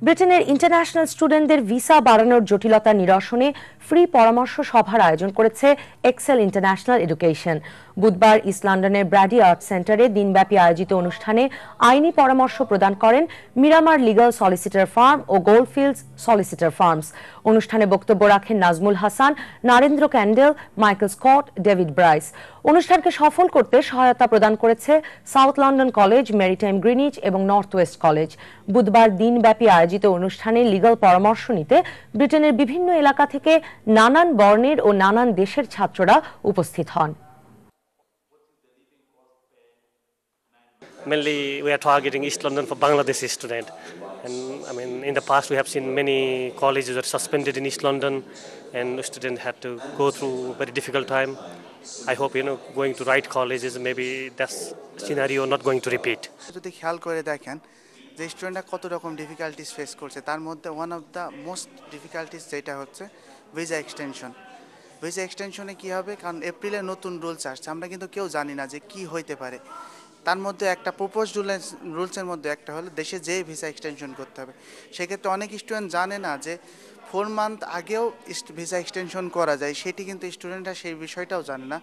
ব্রিটেনের ইন্টারন্যাশনাল স্টুডেন্টদের ভিসা বাড়ানোর জটিলতা নিরসনে ফ্রি পরামর্শ সভার আয়োজন করেছে এক্সেল ইন্টারন্যাশনাল এডুকেশন। বুধবার ইস্ট লন্ডনের ব্র্যাডি আর্ট সেন্টারে দিনব্যাপী আয়োজিত অনুষ্ঠানে আইনি পরামর্শ প্রদান করেন মিরামার লিগাল সলিসিটর ফার্ম ও গোল্ডফিল্ডস সলিসিটর ফার্মস। অনুষ্ঠানে বক্তব্য রাখেন Nazmul Hasan, Narendra Kandel, Michael Scott, David Bryce. অনুষ্ঠানকে সফল করতে সহায়তা প্রদান করেছে South London College, Maritime Greenwich এবং নর্থ ওয়েস্ট কলেজ। বুধবার দিনব্যাপী আয়োজিত অনুষ্ঠানে লিগাল পরামর্শ নিতে ব্রিটেনের বিভিন্ন এলাকা থেকে নানান বর্ণের ও নানান দেশের ছাত্ররা উপস্থিত হন। Mainly, we are targeting East London for Bangladeshi student, and I mean, in the past we have seen many colleges that suspended in East London, and students had to go through a very difficult time. I hope going to right colleges, maybe that scenario not going to repeat. যদি খেয়াল করে দেখেন যে স্টুডেন্টরা কত রকম difficulties face করছে, তার মধ্যে one of the most difficulties যেটা হচ্ছে ভিসা এক্সটেনশন। ভিসা এক্সটেনশনে কী হবে, কারণ এপ্রিলে নতুন রুলস আসছে, আমরা কিন্তু কেউ জানি না যে কি হইতে পারে। তার মধ্যে একটা প্রপোজ রুলসের মধ্যে একটা হলো দেশে যেয়ে ভিসা এক্সটেনশন করতে হবে। সেক্ষেত্রে অনেক স্টুডেন্ট জানে না যে 4 মান্থ আগেও ভিসা এক্সটেনশন করা যায়, সেটি কিন্তু স্টুডেন্টরা সেই বিষয়টাও জানে না।